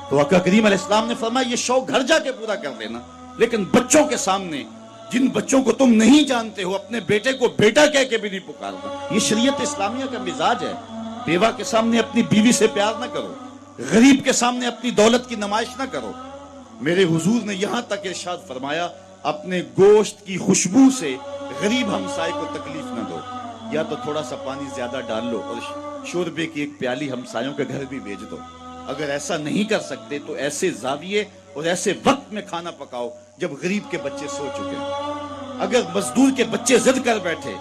تو آقا کریم علیہ السلام نے فرمایا یہ شوق گھر جا کے پورا کر لینا، لیکن بچوں کے سامنے، جن بچوں کو تم نہیں جانتے ہو، اپنے بیٹے کو بیٹا کہہ کے بھی نہیں پکارنا۔ یہ شریعت اسلامیہ کا مزاج ہے۔ بیوہ کے سامنے اپنی بیوی سے پیار نہ کرو، غریب کے سامنے اپنی دولت کی نمائش نہ کرو۔ میرے حضور نے یہاں تک ارشاد فرمایا اپنے گوشت کی خوشبو سے غریب ہمسائے کو تکلیف نہ دو، یا تو تھوڑا سا پانی زیادہ ڈال لو اور شوربے کی ایک پیالی ہمسایوں کے گھر بھی بھیج دو۔ اگر ایسا نہیں کر سکتے تو ایسے زاویے اور ایسے وقت میں کھانا پکاؤ جب غریب کے بچے سو چکے ہیں۔ اگر مزدور کے بچے ضد کر بیٹھے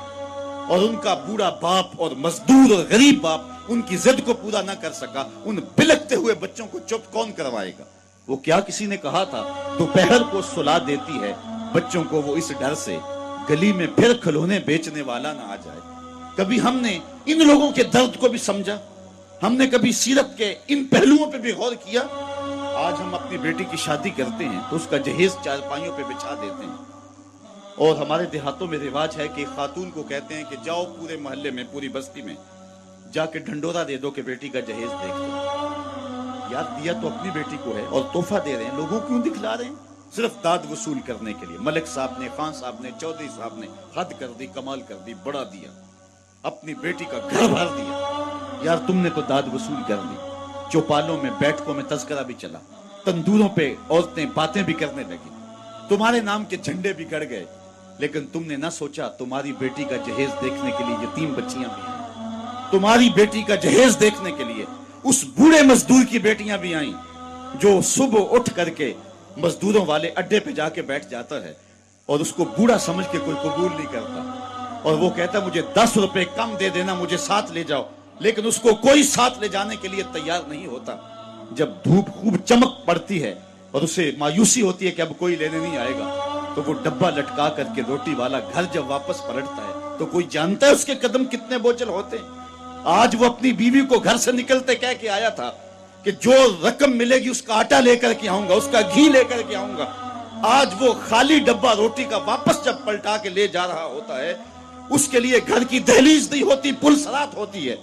اور ان کا بوڑھا باپ اور مزدور اور غریب باپ ان کی ضد کو پورا نہ کر سکا، ان بلکتے ہوئے بچوں کو چپ کون کروائے گا؟ وہ کیا کسی نے کہا تھا دوپہر کو سلا دیتی ہے بچوں کو وہ اس ڈر سے گلی میں پھر کھلونے بیچنے والا نہ آ جائے۔ کبھی ہم نے ان لوگوں کے درد کو بھی سمجھا؟ ہم نے کبھی سیرت کے ان پہلوؤں پہ بھی غور کیا؟ آج ہم اپنی بیٹی کی شادی کرتے ہیں تو اس کا جہیز چارپائیوں پہ بچھا دیتے ہیں، اور ہمارے دیہاتوں میں رواج ہے کہ خاتون کو کہتے ہیں کہ جاؤ پورے محلے میں، پوری بستی میں جا کے ڈھنڈورا دے دو کہ بیٹی کا جہیز دیکھ دو۔ یار دیا تو اپنی بیٹی کو ہے اور تحفہ دے رہے ہیں، لوگوں کیوں دکھلا رہے ہیں؟ صرف داد وصول کرنے کے لیے۔ ملک صاحب نے، خان صاحب نے، چودھری صاحب نے حد کر دی، کمال کر دی، بڑا دیا، اپنی بیٹی کا گھر بھر دیا۔ یار تم نے تو داد وصول کر لی۔ چوپالوں میں، بیٹھکوں میں تذکرہ بھی چلا، تندوروں پہ عورتیں باتیں بھی کرنے لگی، تمہارے نام کے جھنڈے بھی گڑ گئے، لیکن تم نے نہ سوچا تمہاری بیٹی کا جہیز دیکھنے کے لیے یتیم بچیاں بھی ہیں، تمہاری بیٹی کا جہیز دیکھنے کے لیے اس بوڑھے مزدور کی بیٹیاں بھی آئیں جو صبح اٹھ کر کے مزدوروں والے اڈے پہ جا کے بیٹھ جاتا ہے اور اس کو بوڑھا سمجھ کے کوئی قبول نہیں کرتا، اور وہ کہتا مجھے 10 روپے کم دے دینا، مجھے ساتھ لے جاؤ، لیکن اس کو کوئی ساتھ لے جانے کے لیے تیار نہیں ہوتا۔ جب دھوپ خوب چمک پڑتی ہے اور اسے مایوسی ہوتی ہے کہ اب کوئی لینے نہیں آئے گا، تو وہ ڈبہ لٹکا کر کے روٹی والا گھر جب واپس پلٹتا ہے تو کوئی جانتا ہے اس کے قدم کتنے بوجھل ہوتے ہیں؟ آج وہ اپنی بیوی کو گھر سے نکلتے کہہ کے آیا تھا کہ جو رقم ملے گی اس کا آٹا لے کر کے آؤں گا، اس کا گھی لے کر کے آؤں گا۔ آج وہ خالی ڈبہ روٹی کا واپس جب پلٹا کے لے جا رہا ہوتا ہے، اس کے لیے گھر کی دہلیز نہیں ہوتی، پلسرات ہوتی ہے،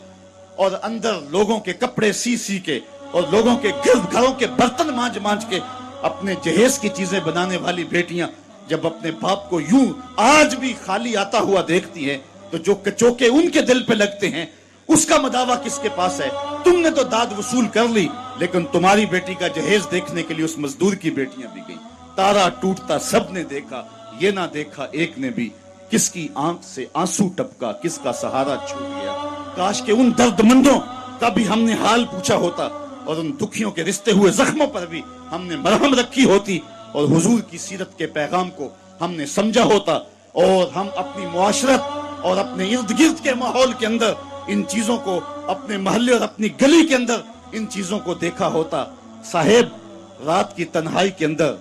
اور اندر لوگوں کے کپڑے سی سی کے اور لوگوں کے گھروں کے برتن مانج مانج کے اپنے جہیز کی چیزیں بنانے والی بیٹیاں جب اپنے باپ کو یوں آج بھی خالی آتا ہوا دیکھتی ہیں تو جو کچوکے ان کے دل پہ لگتے ہیں اس کا مداوع کس کے پاس ہے؟ تم نے تو داد وصول کر لی، لیکن تمہاری بیٹی کا جہیز دیکھنے کے لیے اس مزدور کی بیٹیاں بھی گئیں۔ تارا ٹوٹتا سب نے دیکھا، یہ نہ دیکھا ایک نے بھی، کس کی آنکھ سے آنسو ٹپکا، کس کا سہارا چھوٹ گیا۔ کاش کہ ان درد مندوں کا بھی ہم نے حال پوچھا ہوتا اور ان دکھیوں کے رشتے ہوئے زخموں پر بھی ہم نے مرہم رکھی ہوتی اور حضور کی سیرت کے پیغام کو ہم نے سمجھا ہوتا، اور ہم اپنی معاشرت اور اپنے ارد گرد کے ماحول کے اندر ان چیزوں کو، اپنے محلے اور اپنی گلی کے اندر ان چیزوں کو دیکھا ہوتا۔ صاحب رات کی تنہائی کے اندر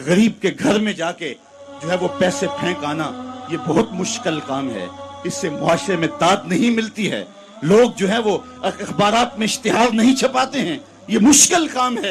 غریب کے گھر میں جا کے جو ہے وہ پیسے پھینک آنا، یہ بہت مشکل کام ہے، اس سے معاشرے میں داد نہیں ملتی ہے، لوگ جو ہے وہ اخبارات میں اشتہار نہیں چھپاتے ہیں، یہ مشکل کام ہے۔